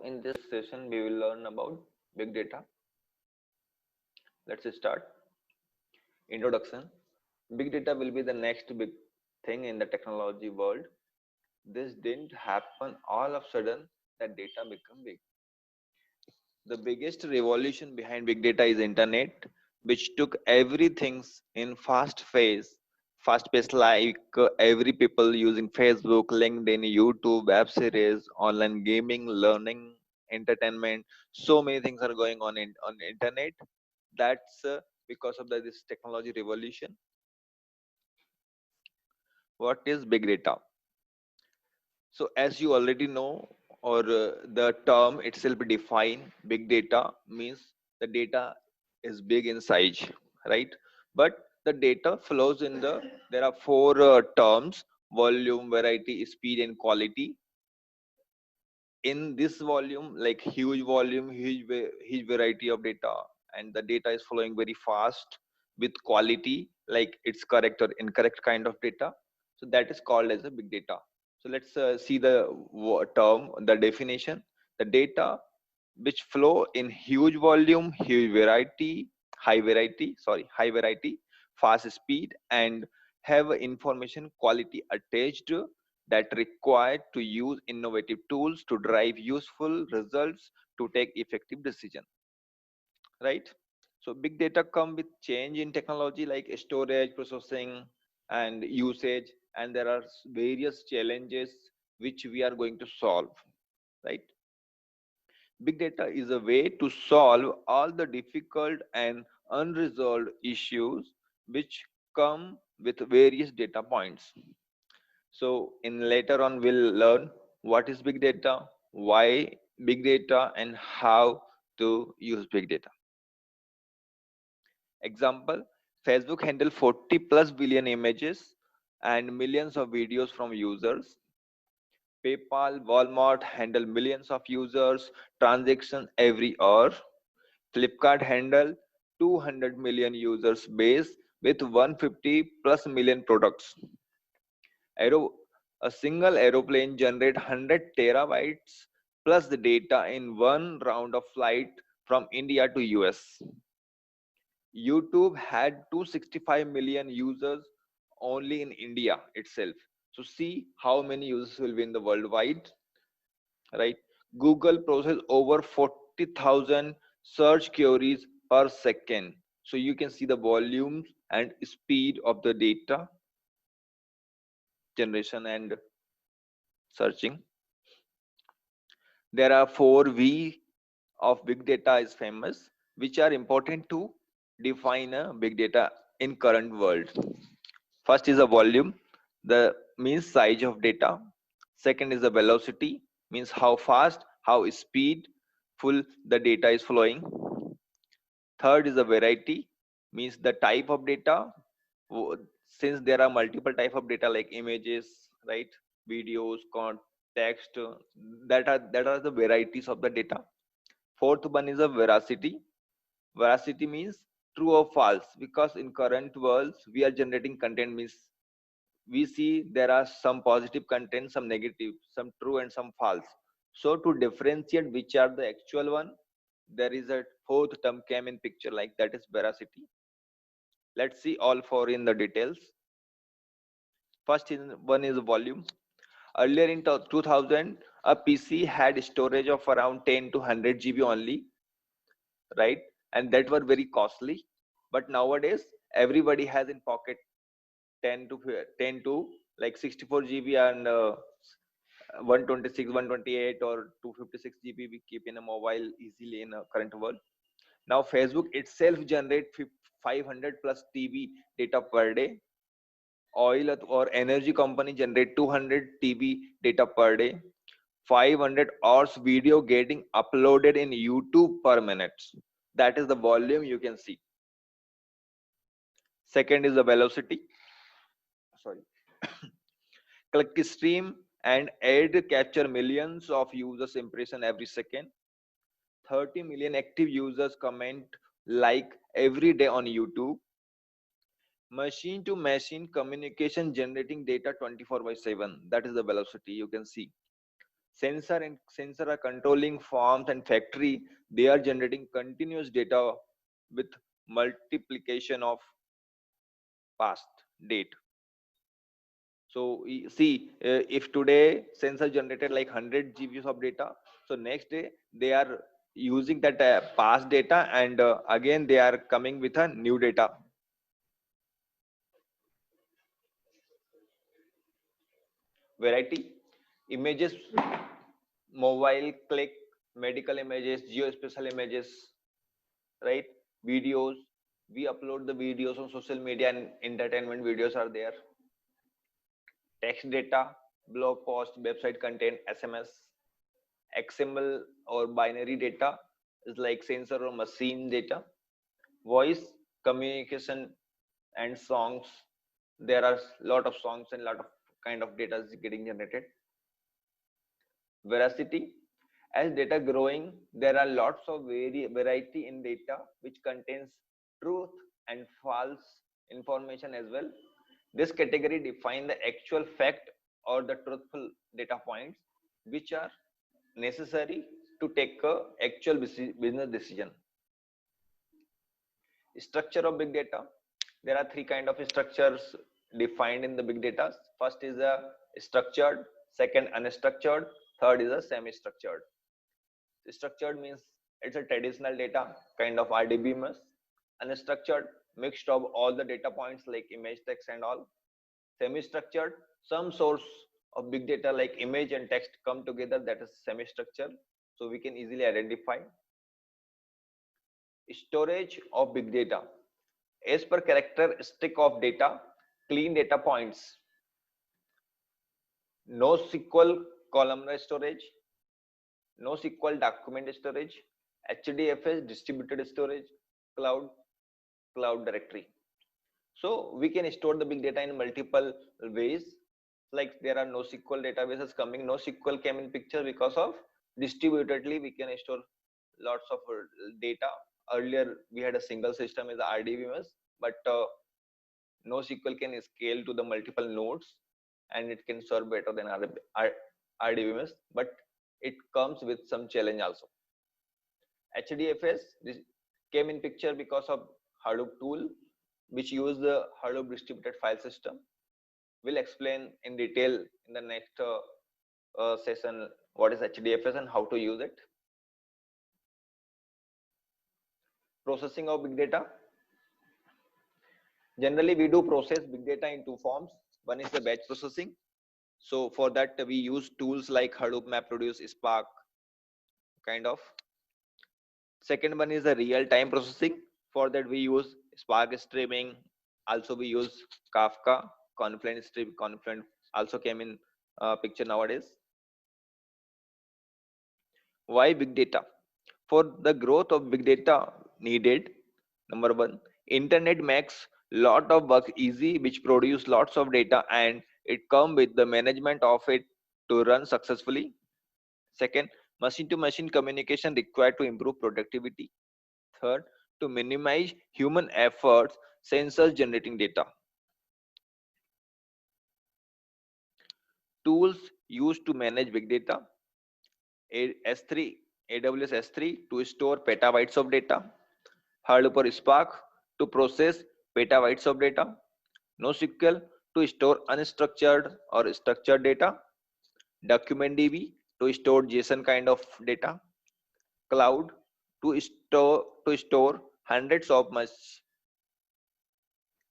in this session, we will learn about big data. Let's start. Introduction. Big data will be the next big thing in the technology world. This didn't happen all of a sudden that data become big. The biggest revolution behind big data is internet, which took everything in fast pace like every people using Facebook, LinkedIn, YouTube, web series, online gaming, learning, entertainment. So many things are going on internet. That's because of this technology revolution. What is big data? So as you already know, or the term itself define, big data means the data is big in size, right? But the data flows in there are four terms: volume, variety, speed, and quality. In this volume, like huge volume, huge variety of data, and the data is flowing very fast with quality, like it's correct or incorrect kind of data. So that is called as a big data. So let's see the term, the definition. The data which flow in huge volume, high variety, fast speed, and have information quality attached, that required to use innovative tools to drive useful results to take effective decision, right? So big data come with change in technology like storage, processing, and usage, and there are various challenges which we are going to solve, right? Big data is a way to solve all the difficult and unresolved issues which come with various data points. So in later on we'll learn what is big data, why big data, and how to use big data. Example, Facebook handle 40 plus billion images and millions of videos from users. PayPal, Walmart handle millions of users transactions every hour. Flipkart handle 200 million users base with 150 plus million products. Aero, a single aeroplane generate 100 terabytes plus the data in one round of flight from India to US. YouTube had 265 million users only in India itself. So see how many users will be in the worldwide, right? Google process over 40,000 search queries per second. So you can see the volume and speed of the data generation and searching. There are four V of big data is famous, which are important to define a big data in current world. First is the volume, the means size of data. Second is the velocity, means how fast, how speed full the data is flowing. Third is the variety, means the type of data. Since there are multiple type of data like images, right, videos, text, that are the varieties of the data. Fourth one is a veracity. Veracity means true or false, because in current worlds we are generating content, means we see there are some positive content, some negative, some true and some false. So to differentiate which are the actual one, there is a fourth term came in picture, like that is veracity. Let's see all four in the details. First is one is volume. Earlier in 2000, a PC had storage of around 10 to 100 GB only, right? And that were very costly. But nowadays everybody has in pocket 10 to like 64 GB and 126, 128 or 256 GB we keep in a mobile easily in a current world. Now Facebook itself generate 500 plus TB data per day. Oil or energy company generate 200 TB data per day. 500 hours video getting uploaded in YouTube per minute. That is the volume you can see. Second is the velocity. Sorry. Click stream and ad capture millions of users impression every second. 30 million active users comment like every day on YouTube. Machine to machine communication generating data 24/7. That is the velocity you can see. Sensor are controlling farms and factory. They are generating continuous data with multiplication of past date. So see, if today sensor generated like 100 GBs of data, so next day they are using that past data, and again they are coming with a new data. Variety, images, mobile click, medical images, geospatial images, right? Videos, we upload the videos on social media and entertainment videos are there. Text data, blog post, website content, SMS. XML or binary data is like sensor or machine data. Voice, communication, and songs, there are lot of songs and lot of kind of data is getting generated. Veracity, as data growing, there are lots of variety in data which contains truth and false information as well. This category define the actual fact or the truthful data points which are necessary to take a actual business decision. Structure of big data, there are three kind of structures defined in the big data. First is a structured, second unstructured, third is a semi structured. Structured means it's a traditional data kind of RDBMS. Unstructured, mixed of all the data points like image, text and all. Semi structured, some source of big data like image and text come together, that is semi structured, so we can easily identify. Storage of big data, as per characteristic of data, clean data points, NoSQL columnar storage, NoSQL document storage, HDFS distributed storage, cloud directory. So we can store the big data in multiple ways. Like there are NoSQL databases coming. NoSQL came in picture because of distributedly we can store lots of data. Earlier we had a single system is RDBMS, but NoSQL can scale to the multiple nodes and it can serve better than RDBMS, but it comes with some challenge also. HDFS came in picture because of Hadoop tool, which use the Hadoop distributed file system. We'll explain in detail in the next session what is HDFS and how to use it. Processing of big data. Generally, we do process big data in two forms. One is the batch processing. So for that, we use tools like Hadoop, MapReduce, Spark, kind of. Second one is the real-time processing. For that, we use Spark streaming. Also, we use Kafka, Confluent Stream. Confluent also came in picture nowadays. Why big data? For the growth of big data needed, number one, internet makes lot of work easy, which produce lots of data, and it come with the management of it to run successfully. Second, machine to machine communication required to improve productivity. Third, to minimize human efforts, sensors generating data. Tools used to manage big data: S3, AWS S3 to store petabytes of data, Hadoop or Spark to process petabytes of data, NoSQL to store unstructured or structured data, DocumentDB to store JSON kind of data, cloud to store hundreds of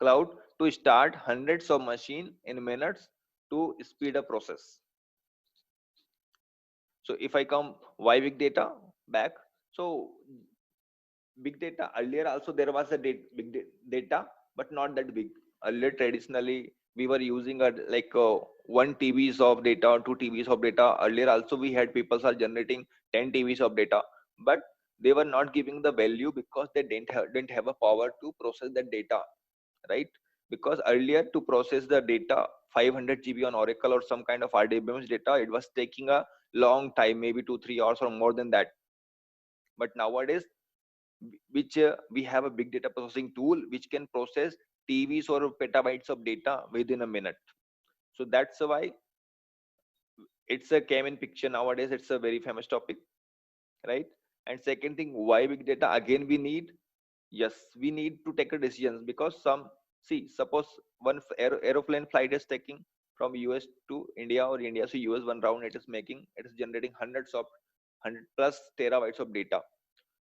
cloud to start hundreds of machine in minutes to speed up process. So if I come why big data back, so big data earlier also there was a big data, but not that big. Earlier traditionally we were using a like 1 TBs of data or 2 TBs of data. Earlier also we had people are generating 10 TBs of data, but they were not giving the value because they didn't have a power to process that data, right? Because earlier to process the data 500 GB on Oracle or some kind of RDBMS data, it was taking a long time, maybe 2-3 hours or more than that. But nowadays which we have a big data processing tool which can process TVs or petabytes of data within a minute. So that's why it's a came in picture nowadays. It's a very famous topic, right? And second thing, why big data? Again, we need, yes, we need to take a decisions, because some, see, suppose one aeroplane flight is taking from US to India, or India to US, one round it is making, it is generating hundreds of 100 plus terabytes of data.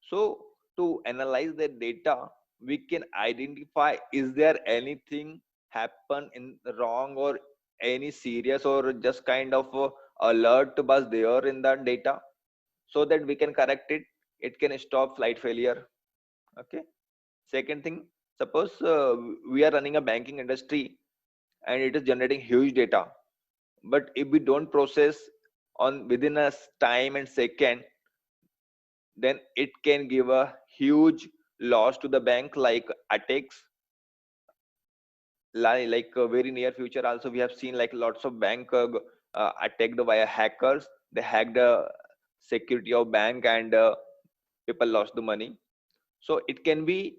So to analyze that data, we can identify, is there anything happen in wrong, or any serious, or just kind of alert was there in that data, so that we can correct it. It can stop flight failure. Okay. Second thing, suppose we are running a banking industry and it is generating huge data, but if we don't process on within a time and second, then it can give a huge loss to the bank, like attacks, like very near future also we have seen like lots of bank attacked by hackers. They hacked the security of bank, and people lost the money. So it can be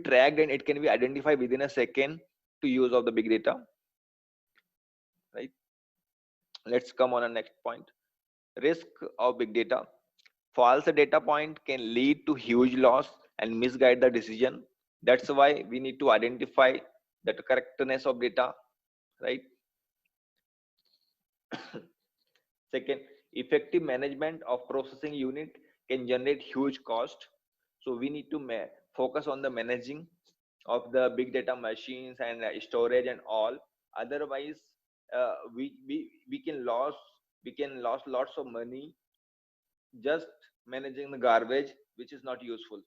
tracked, and it can be identified within a second to use of the big data, right? Let's come on a next point. Risk of big data. False data point can lead to huge loss and misguide the decision. That's why we need to identify the correctness of data, right? Second, effective management of processing unit can generate huge cost. So we need to focus on the managing of the big data machines and storage and all. Otherwise, we can lose lots of money just managing the garbage, which is not useful.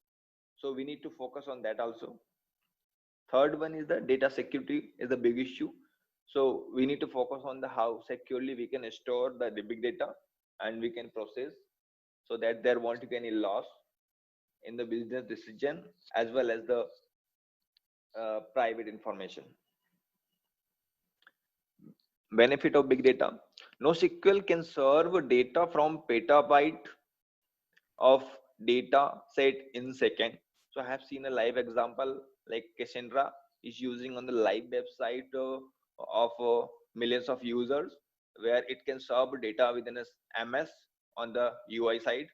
So we need to focus on that also. Third one is the data security is a big issue. So we need to focus on the how securely we can store the big data, and we can process, so that there won't be any loss in the business decision, as well as the private information. Benefit of big data. NoSQL can serve data from petabyte of data set in second. So I have seen a live example, like Cassandra is using on the live website of millions of users, where it can serve data within a ms on the UI side.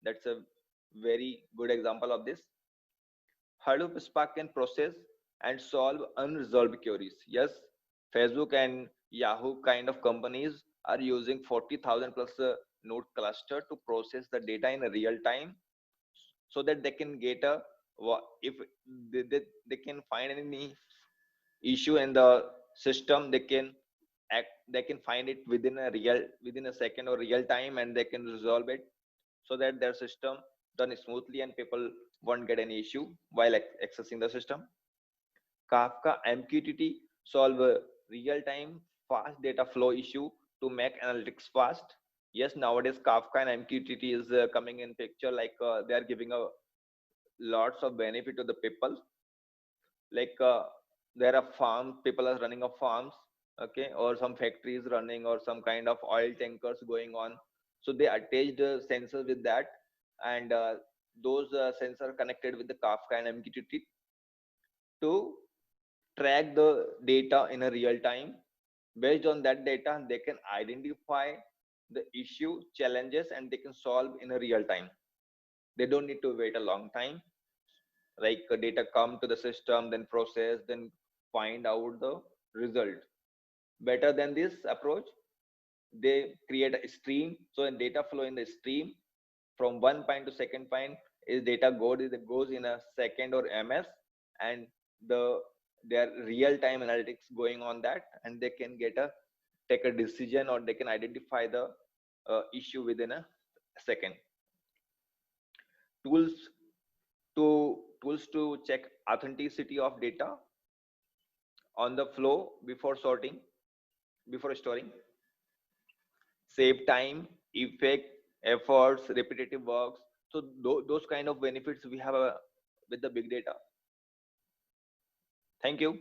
That's a very good example of this. Hadoop Spark can process and solve unresolved queries. Yes, Facebook and Yahoo kind of companies are using 40,000 plus node cluster to process the data in a real time, so that they can get a, if they can find any issue in the system, they can find it within a second or real time, and they can resolve it, so that their system done smoothly and people won't get any issue while accessing the system. Kafka MQTT solve a real-time fast data flow issue to make analytics fast. Yes, nowadays Kafka and MQTT is coming in picture, like they are giving a lots of benefit to the people. Like there are farms, people are running of farms, okay, or some factories running, or some kind of oil tankers going on. So they attached sensors with that, and those sensors connected with the Kafka and MQTT to track the data in a real time. Based on that data, they can identify the issue, challenges, and they can solve in a real time. They don't need to wait a long time. Like data come to the system, then process, then find out the result. Better than this approach, they create a stream. So in data flow in the stream, from one point to second point, is data goes in a second or ms, and the their real time analytics going on that, and they can take a decision, or they can identify the issue within a second. Tools to tools to check authenticity of data on the flow before storing. Save time, effect, efforts, repetitive works. So those kind of benefits we have with the big data. Thank you.